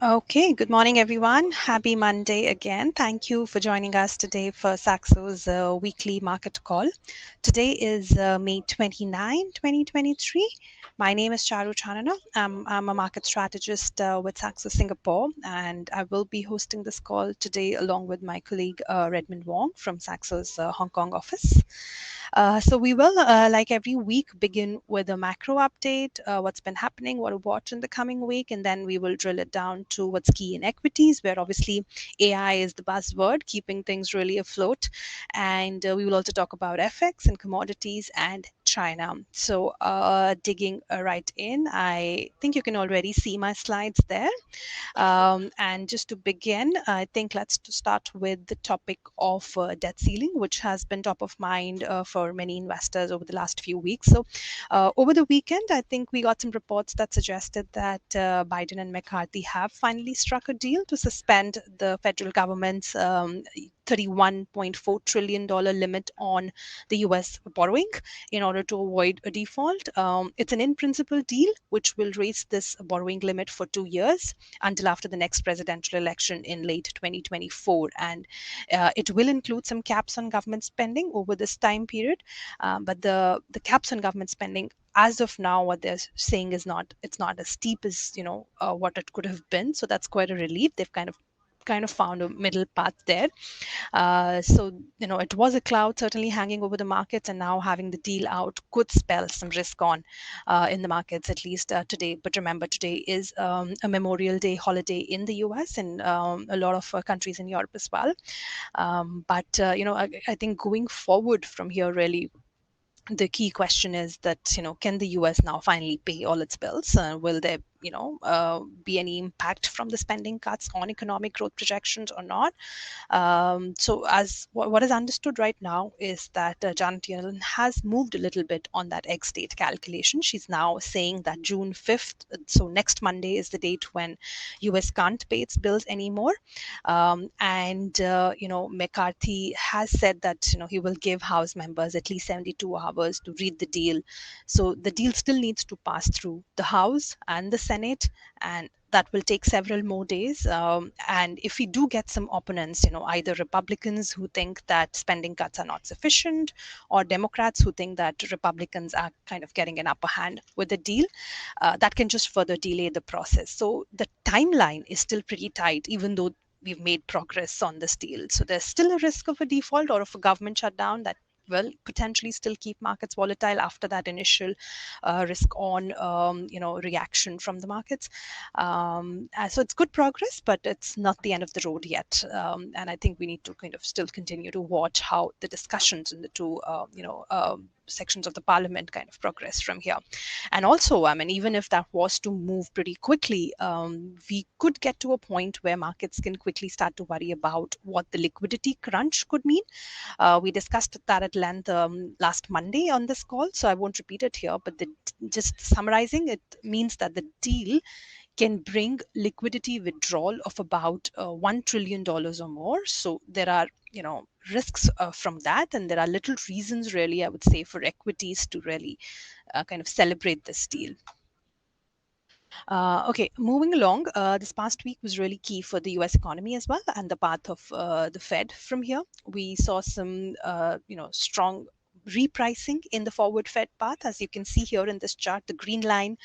Okay, good morning, everyone. Happy Monday again. Thank you for joining us today for Saxo's weekly market call. Today is May 29, 2023. My name is Charu Chanana. I'm a market strategist with Saxo Singapore, and I will be hosting this call today along with my colleague Redmond Wong from Saxo's Hong Kong office. So we will, like every week, begin with a macro update, what's been happening, what to watch in the coming week, and then we will drill it down to what's key in equities, where obviously AI is the buzzword, keeping things really afloat. And we will also talk about FX and commodities and China. So digging right in, I think you can already see my slides there. And just to begin, I think let's start with the topic of debt ceiling, which has been top of mind for many investors over the last few weeks. So over the weekend, I think we got some reports that suggested that Biden and McCarthy have finally struck a deal to suspend the federal government's $31.4 trillion limit on the US borrowing in order to avoid a default. It's an in-principle deal which will raise this borrowing limit for 2 years until after the next presidential election in late 2024. And it will include some caps on government spending over this time period. But the caps on government spending as of now, what they're saying is it's not as steep as what it could have been. So that's quite a relief. They've kind of found a middle path there. So it was a cloud certainly hanging over the markets, and now having the deal out could spell some risk on in the markets, at least today. But remember, today is a Memorial Day holiday in the US and a lot of countries in Europe as well. But I think going forward from here, really, the key question is that can the US now finally pay all its bills? Will there be any impact from the spending cuts on economic growth projections or not? So as what is understood right now is that Janet Yellen has moved a little bit on that ex-date calculation. She's now saying that June 5th, so next Monday, is the date when US can't pay its bills anymore. And McCarthy has said that he will give House members at least 72 hours to read the deal. So the deal still needs to pass through the House and the Senate, and that will take several more days. And if we do get some opponents, either Republicans who think that spending cuts are not sufficient, or Democrats who think that Republicans are kind of getting an upper hand with the deal, that can just further delay the process. So the timeline is still pretty tight, even though we've made progress on this deal. So there's still a risk of a default or of a government shutdown that will potentially still keep markets volatile after that initial risk on reaction from the markets. So it's good progress, but it's not the end of the road yet. And I think we need to kind of still continue to watch how the discussions in the two sections of the parliament kind of progress from here. And also, I mean, even if that was to move pretty quickly, we could get to a point where markets can quickly start to worry about what the liquidity crunch could mean. We discussed that at length last Monday on this call, so I won't repeat it here, but just summarizing, it means that the deal can bring liquidity withdrawal of about $1 trillion or more. So there are, risks from that, and there are little reasons, really, I would say, for equities to really kind of celebrate this deal. Okay, moving along, this past week was really key for the US economy as well, and the path of the Fed from here. We saw some, strong repricing in the forward Fed path. As you can see here in this chart, the green line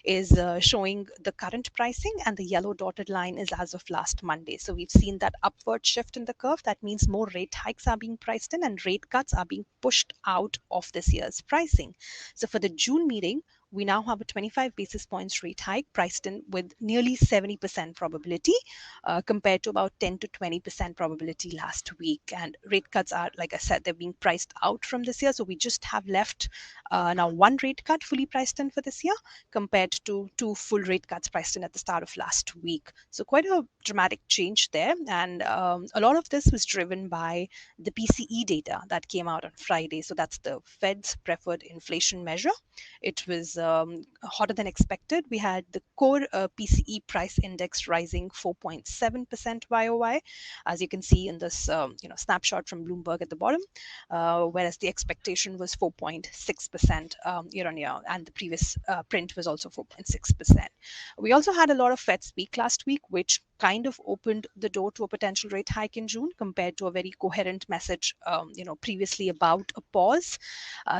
is showing the current pricing, and the yellow dotted line is as of last Monday. So we've seen that upward shift in the curve. That means more rate hikes are being priced in, and rate cuts are being pushed out of this year's pricing. So for the June meeting, we now have a 25 basis points rate hike priced in with nearly 70% probability compared to about 10 to 20% probability last week. And rate cuts are, like I said, they're being priced out from this year. So we just have left now one rate cut fully priced in for this year compared to two full rate cuts priced in at the start of last week. So quite a dramatic change there. And a lot of this was driven by the PCE data that came out on Friday. So that's the Fed's preferred inflation measure. It was hotter than expected. We had the core PCE price index rising 4.7% YOY, as you can see in this snapshot from Bloomberg at the bottom, whereas the expectation was 4.6% year on year, and the previous print was also 4.6%. We also had a lot of Fed speak last week, which kind of opened the door to a potential rate hike in June compared to a very coherent message, previously about a pause.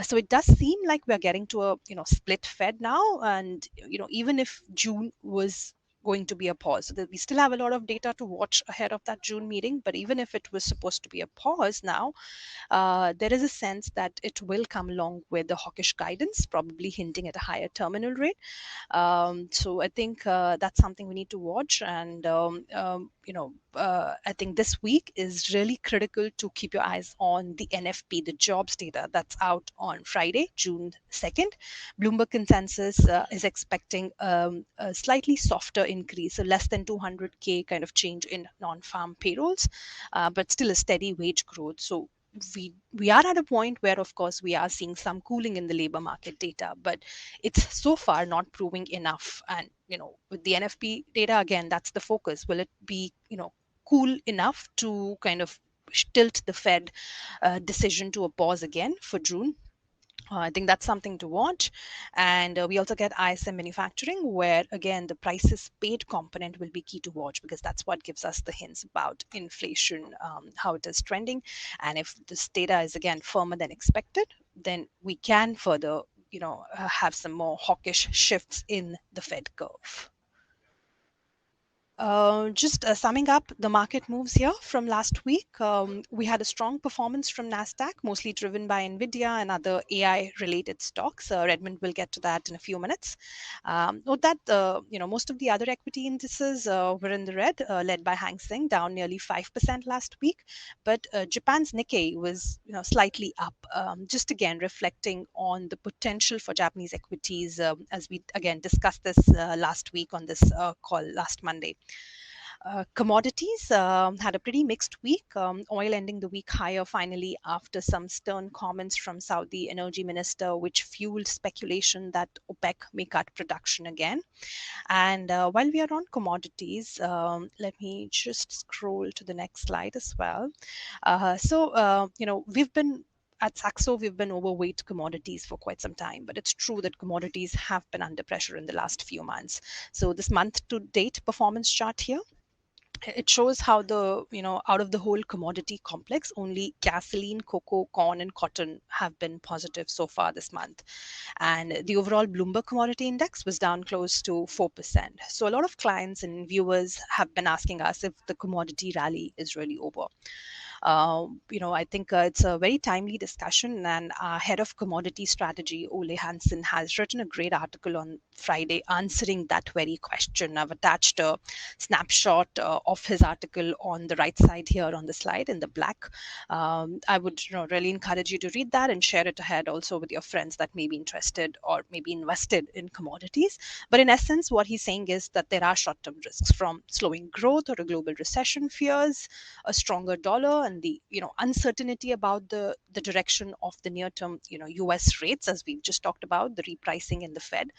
So it does seem like we're getting to a split Fed now, and even if June was going to be a pause, so we still have a lot of data to watch ahead of that June meeting. But even if it was supposed to be a pause now, there is a sense that it will come along with the hawkish guidance, probably hinting at a higher terminal rate. So I think that's something we need to watch. And, I think this week is really critical to keep your eyes on the NFP, the jobs data that's out on Friday, June 2nd. Bloomberg consensus is expecting a slightly softer increase, so less than 200K kind of change in non-farm payrolls, but still a steady wage growth. So we are at a point where, of course, we are seeing some cooling in the labor market data, but it's so far not proving enough. And with the NFP data, again, that's the focus. Will it be cool enough to kind of tilt the Fed decision to a pause again for June? I think that's something to watch. And we also get ISM manufacturing, where again the prices paid component will be key to watch, because that's what gives us the hints about inflation, how it is trending. And if this data is again firmer than expected, then we can further have some more hawkish shifts in the Fed curve. Just summing up the market moves here from last week, we had a strong performance from Nasdaq, mostly driven by Nvidia and other AI-related stocks. Redmond will get to that in a few minutes. Note that most of the other equity indices were in the red, led by Hang Seng, down nearly 5% last week. But Japan's Nikkei was slightly up, just again reflecting on the potential for Japanese equities, as we again discussed this last week on this call last Monday. Commodities had a pretty mixed week. Oil ending the week higher finally after some stern comments from Saudi energy minister, which fueled speculation that OPEC may cut production again. And while we are on commodities, let me just scroll to the next slide as well. We've been at Saxo, we've been overweight commodities for quite some time, but it's true that commodities have been under pressure in the last few months. So this month to date performance chart here, it shows how the out of the whole commodity complex, only gasoline, cocoa, corn, and cotton have been positive so far this month. And the overall Bloomberg commodity index was down close to 4%. So a lot of clients and viewers have been asking us if the commodity rally is really over. I think it's a very timely discussion, and our head of commodity strategy, Ole Hansen, has written a great article on Friday answering that very question. I've attached a snapshot of his article on the right side here on the slide in the black. I would really encourage you to read that and share it ahead also with your friends that may be interested or maybe invested in commodities. But in essence, what he's saying is that there are short-term risks from slowing growth or a global recession fears, a stronger dollar, and the uncertainty about the direction of the near-term US rates, as we've just talked about, the repricing in the Fed.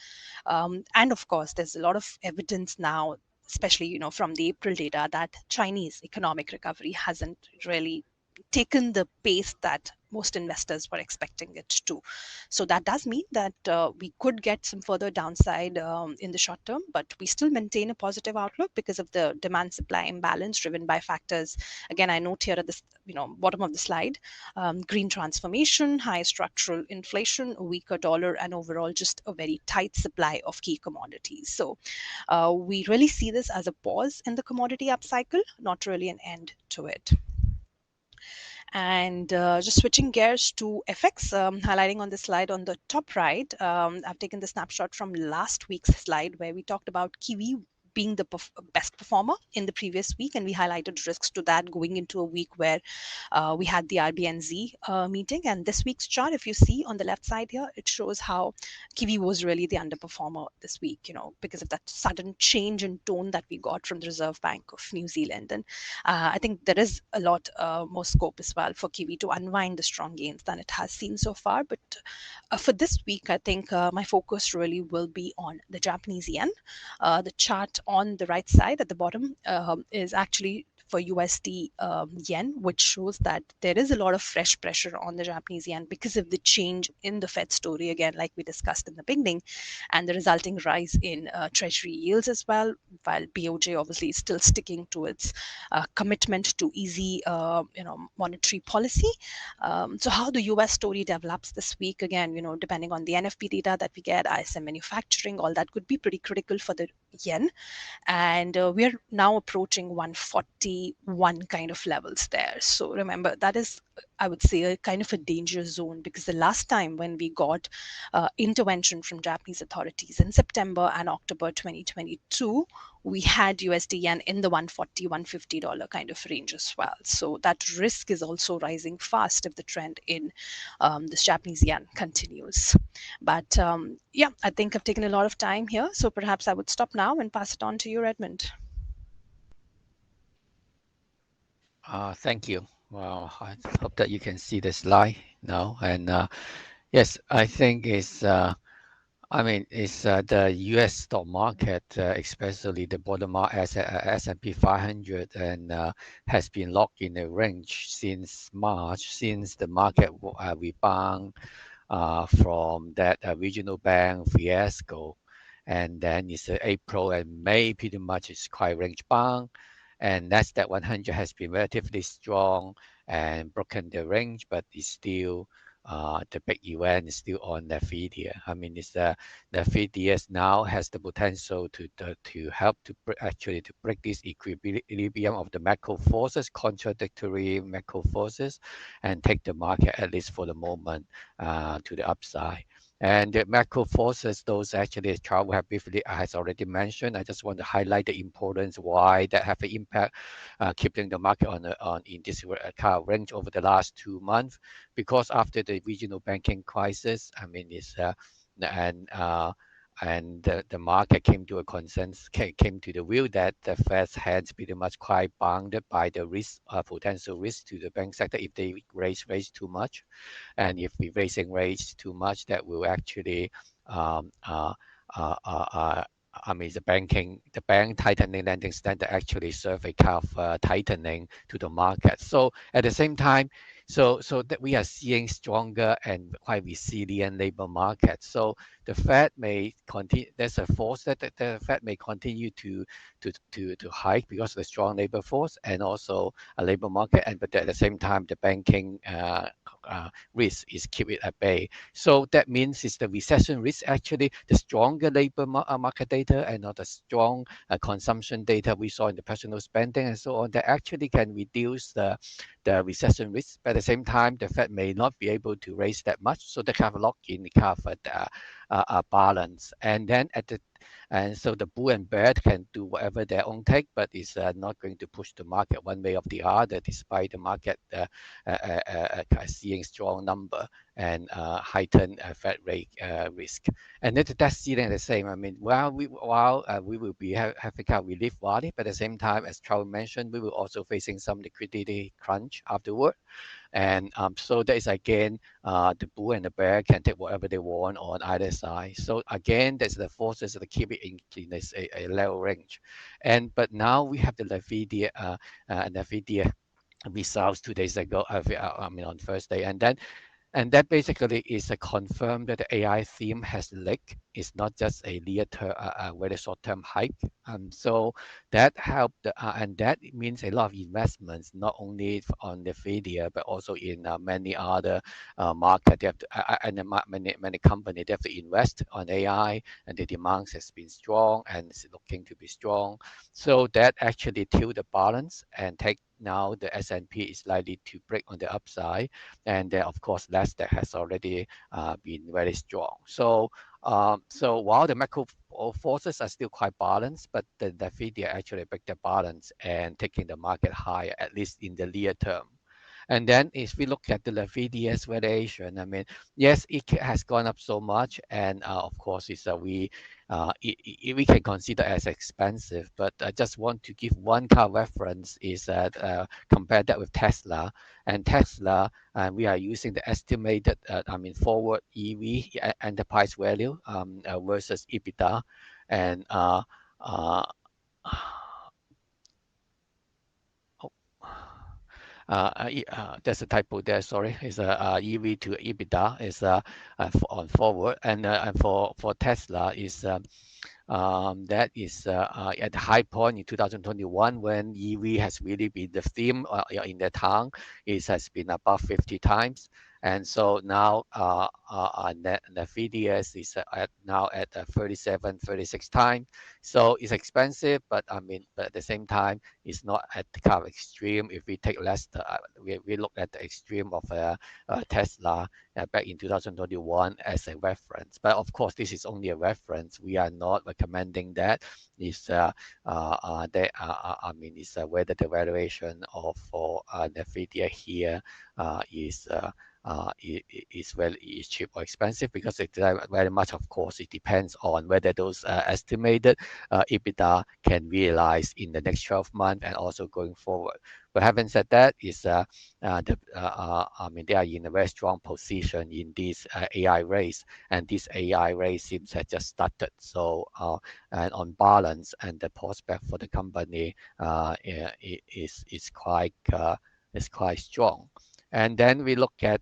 And of course, there's a lot of evidence now, especially from the April data, that Chinese economic recovery hasn't really taken the pace that most investors were expecting it to. So that does mean that we could get some further downside in the short term, but we still maintain a positive outlook because of the demand supply imbalance driven by factors. Again, I note here at the bottom of the slide, green transformation, high structural inflation, a weaker dollar, and overall just a very tight supply of key commodities. So we really see this as a pause in the commodity upcycle, not really an end to it. And just switching gears to FX, highlighting on the slide on the top right, I've taken the snapshot from last week's slide where we talked about Kiwi being the best performer in the previous week, and we highlighted risks to that going into a week where we had the RBNZ meeting. And this week's chart, if you see on the left side here, it shows how Kiwi was really the underperformer this week, because of that sudden change in tone that we got from the Reserve Bank of New Zealand. And I think there is a lot more scope as well for Kiwi to unwind the strong gains than it has seen so far. But for this week, I think my focus really will be on the Japanese yen. The chart on the right side at the bottom is actually for USD yen, which shows that there is a lot of fresh pressure on the Japanese yen because of the change in the Fed story, again, like we discussed in the beginning, and the resulting rise in treasury yields as well, while BOJ obviously is still sticking to its commitment to easy monetary policy. So how the US story develops this week, again, depending on the NFP data that we get, ISM manufacturing, all that could be pretty critical for the yen. And we're now approaching 141 kind of levels there. So remember, that is, I would say, a kind of a danger zone, because the last time when we got intervention from Japanese authorities in September and October 2022, we had USD yen in the $140, $150 kind of range as well. So that risk is also rising fast if the trend in this Japanese yen continues. But yeah, I think I've taken a lot of time here. So perhaps I would stop now and pass it on to you, Redmond. Thank you. Well, I hope that you can see the slide now. And yes, I think it's the U.S. stock market, especially the bottom up S&P 500, and has been locked in a range since March, since the market rebound from that regional bank fiasco, and then it's April and May, pretty much it's quite range bound, and Nasdaq 100 has been relatively strong and broken the range, but it's still the big event is still on Nvidia. I mean, it's the Nvidia now has the potential to help to actually to break this equilibrium of the macro forces, contradictory macro forces, and take the market, at least for the moment, to the upside. And the macro forces, those actually, as Charu has already mentioned, I just want to highlight the importance why that have an impact, keeping the market in this kind of range over the last 2 months, because after the regional banking crisis, I mean, the market came to a consensus, came to the view that the Fed's hands pretty much quite bounded by the risk, potential risk to the bank sector if they raise too much. And if we raising rates too much, that will actually, the bank tightening lending standard actually serve a kind of tightening to the market. So at the same time, so that we are seeing stronger and quite resilient labor market. So the Fed may continue. There's a force that the Fed may continue to hike because of the strong labor force and also a labor market. But at the same time, the banking risk is keep it at bay. So that means it's the recession risk, actually the stronger labor market data and not the strong consumption data we saw in the personal spending and so on, that actually can reduce the recession risk. But at the same time, the Fed may not be able to raise that much, so they have lock in the kind of balance. And so the bull and bear can do whatever their own take, but it's not going to push the market one way or the other, despite the market seeing strong number and heightened Fed rate risk. And that's still the same. I mean, while we will be having a relief rally, but at the same time, as Charu mentioned, we will also facing some liquidity crunch afterward. And so that is again, the bull and the bear can take whatever they want on either side. So again, there's the forces that keep it in a low range. But now we have the Nvidia results 2 days ago. On Thursday, and that basically is a confirm that the AI theme has legged. It's not just a near-term, very short-term hype. So that helped, and that means a lot of investments, not only on Nvidia, but also in many other markets. They have to, and many companies, they have to invest on AI, and the demand has been strong and it's looking to be strong. So that actually tilt the balance and take now the S&P is likely to break on the upside, and then of course Nasdaq has already been very strong. So while the macro forces are still quite balanced, but the Nvidia actually break the balance and taking the market higher, at least in the near term. And then if we look at the Nvidia's valuation, I mean, yes, it has gone up so much, and of course, we can consider as expensive. But I just want to give one car reference is that compare that with Tesla, and Tesla, we are using the estimated, forward EV enterprise value versus EBITDA, and uh, there's a typo there. Sorry, it's EV to EBITDA is on forward, and for Tesla is that is at the high point in 2021 when EV has really been the theme in the town. It has been above 50 times. And so now Nvidia is now at 37, 36 times. So it's expensive, but but at the same time, it's not at the kind of extreme. If we take we look at the extreme of Tesla back in 2021 as a reference. But of course, this is only a reference. We are not recommending that. It's it's whether the valuation of for Nvidia here is is cheap or expensive, because it very much, of course, it depends on whether those estimated EBITDA can realize in the next 12 months and also going forward. But having said that, they are in a very strong position in this AI race, and this AI race seems to have just started. So, and on balance, and the prospect for the company is quite strong. And then we look at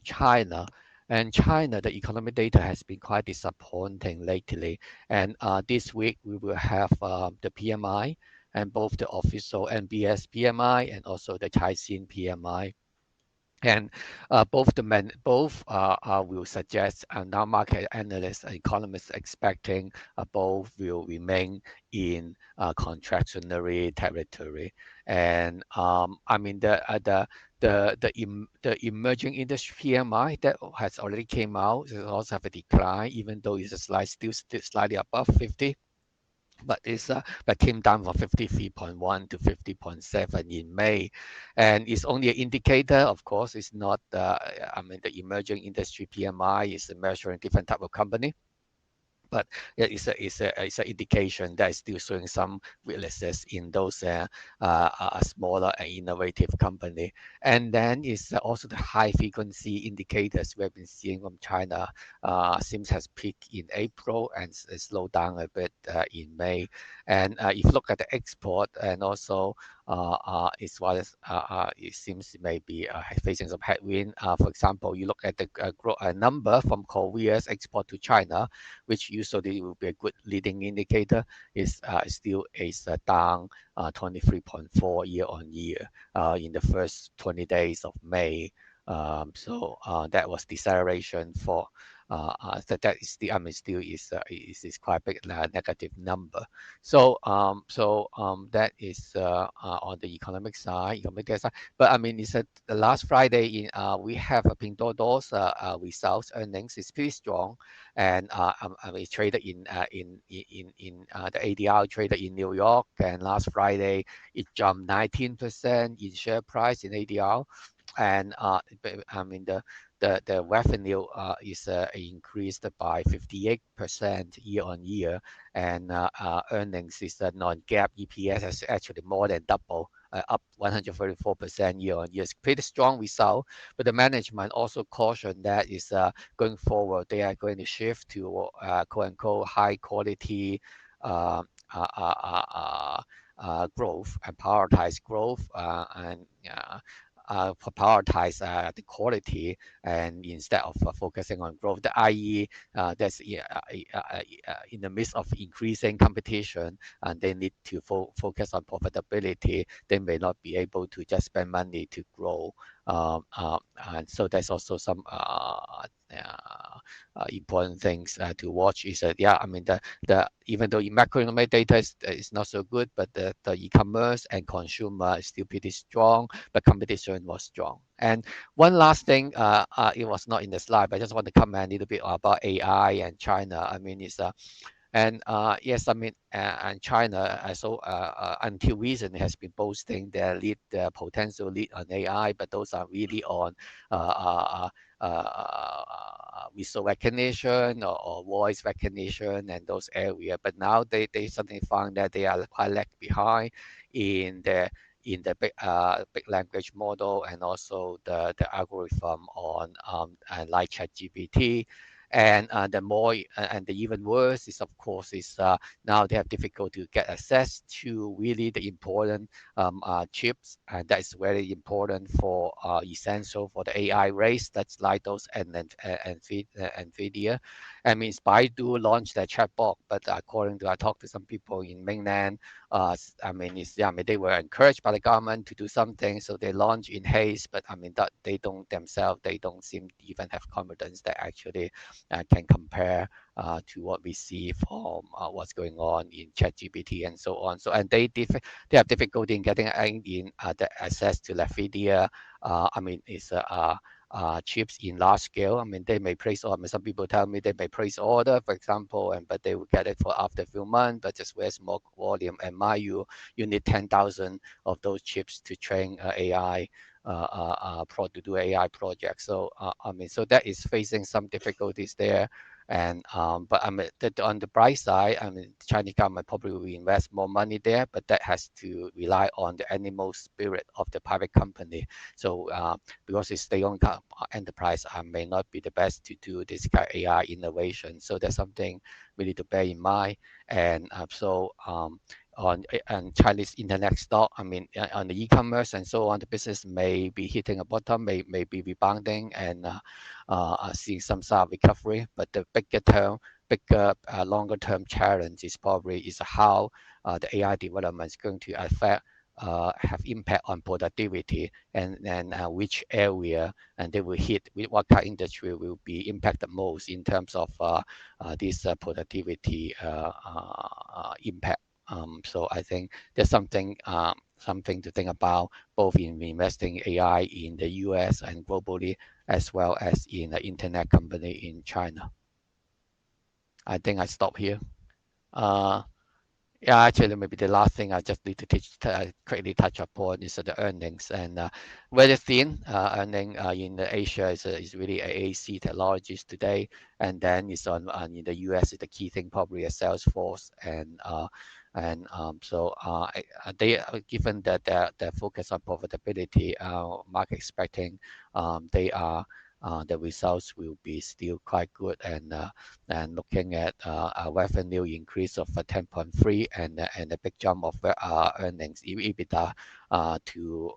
China. And China, the economic data has been quite disappointing lately. And this week we will have the PMI, and both the official NBS PMI and also the Caixin PMI. And both will suggest, now market analysts and economists expecting both will remain in contractionary territory. And the emerging industry PMI that has already came out, it also have a decline, even though it's still slightly above 50. But but came down from 53.1 to 50.7 in May, and it's only an indicator. Of course, it's not. The emerging industry PMI is measuring different type of company, but it's an indication that is still showing some weaknesses in those smaller and innovative company. And then it's also the high frequency indicators we have been seeing from China seems has peaked in April and slowed down a bit in May. And if you look at the export, and also as well as it seems maybe facing some headwind. For example, you look at the number from Korea's export to China, which usually will be a good leading indicator, is still down 23.4 year on year in the first 20 days of May. So that was deceleration for that is still still is quite big negative number. So that is on the economic side, But it's the last Friday we have a Pinduoduo's results earnings is pretty strong, and it's traded in the ADR traded in New York, and last Friday it jumped 19% in share price in ADR, and the revenue is increased by 58% year on year, and earnings is non-GAAP EPS has actually more than double, up 134% year on year. It's pretty strong result, but the management also cautioned that is going forward they are going to shift to quote unquote high quality growth and prioritize growth and prioritize the quality, and instead of focusing on growth, i.e. That's in the midst of increasing competition, and they need to focus on profitability. They may not be able to just spend money to grow And so there's also some important things to watch. Is that yeah, I mean the even though macroeconomic data is not so good, but the e-commerce and consumer is still pretty strong, but competition was strong. And one last thing, it was not in the slide, but I just want to comment a little bit about AI and China. I mean, it's and yes, I mean, and China, until recently has been boasting their potential lead on AI, but those are really on uh, uh, visual recognition or voice recognition and those areas. But now they suddenly found that they are quite lag behind in the big language model and also the algorithm on like ChatGPT. And the more and the even worse is of course is now they have difficulty to get access to really the important chips, and that's very important for essential for the AI race. That's like those and Nvidia. I mean, Baidu launched their chatbot, but according to I talked to some people in mainland, I mean, I mean, they were encouraged by the government to do something, so they launched in haste. But I mean, that they don't themselves, they don't seem to even have confidence that actually can compare to what we see from what's going on in ChatGPT and so on. So and they have difficulty in getting in the access to Nvidia. I mean, it's chips in large scale. I mean, they may place order. I mean, some people tell me they may place order, for example, and but they will get it for after a few months, but just very small volume. And mind you, you need 10,000 of those chips to train AI to do AI projects. So I mean, so that is facing some difficulties there. And but I mean, on the bright side, I mean, the Chinese government probably will invest more money there, but that has to rely on the animal spirit of the private company. So because it's their own enterprise, may not be the best to do this kind of AI innovation. So that's something we need to bear in mind. And on Chinese internet stock, I mean, on the e-commerce and so on, the business may be hitting a bottom, may be rebounding and seeing some sort of recovery. But the bigger, longer term challenge is probably is how the AI development is going to affect have impact on productivity and which area and they will hit what kind of industry will be impacted most in terms of this productivity impact. So I think there's something to think about both in investing AI in the US and globally as well as in the internet company in China. I think I stop here. Uh, yeah, actually, maybe the last thing I just need to quickly touch upon is the earnings and very thin earning in Asia is really AAC Technologies today, and then it's on in the US. The key thing probably is Salesforce and they given that their focus on profitability, market expecting they are. The results will be still quite good and looking at a revenue increase of 10.3 and a big jump of earnings EBITDA to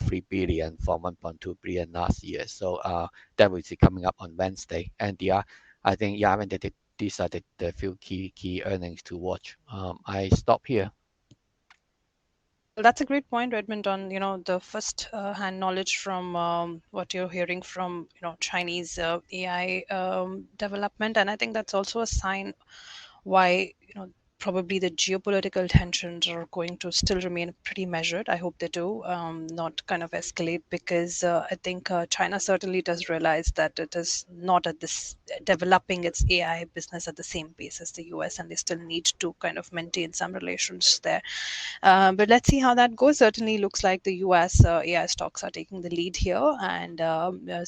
3 billion from 1.2 billion last year. So that will be coming up on Wednesday. And I think yeah, I mean these are the few key earnings to watch. I stop here. Well, that's a great point, Redmond, on the first hand knowledge from what you're hearing from Chinese AI development, and I think that's also a sign why probably the geopolitical tensions are going to still remain pretty measured. I hope they do not kind of escalate, because I think China certainly does realize that it is not at this developing its AI business at the same pace as the US, and they still need to kind of maintain some relations there. But let's see how that goes. Certainly looks like the US AI stocks are taking the lead here, and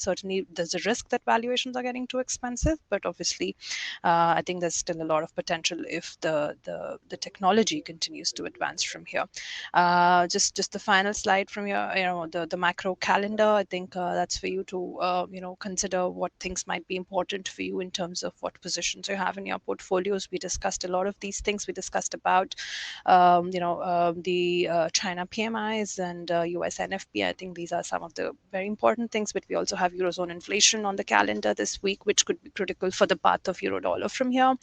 certainly there's a risk that valuations are getting too expensive. But obviously, I think there's still a lot of potential if the technology continues to advance from here. Just the final slide from your the macro calendar. I think that's for you to consider what things might be important for you in terms of what positions you have in your portfolios. We discussed a lot of these things. We discussed about the China PMIs and US NFP. I think these are some of the very important things, but we also have Eurozone inflation on the calendar this week, which could be critical for the path of euro dollar from here.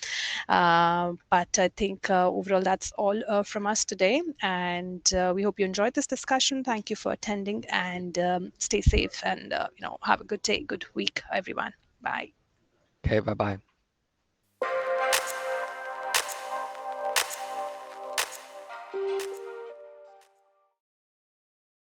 But I think think overall that's all from us today. And we hope you enjoyed this discussion. Thank you for attending, and stay safe, and have a good day, good week, everyone. Bye. Okay, bye bye.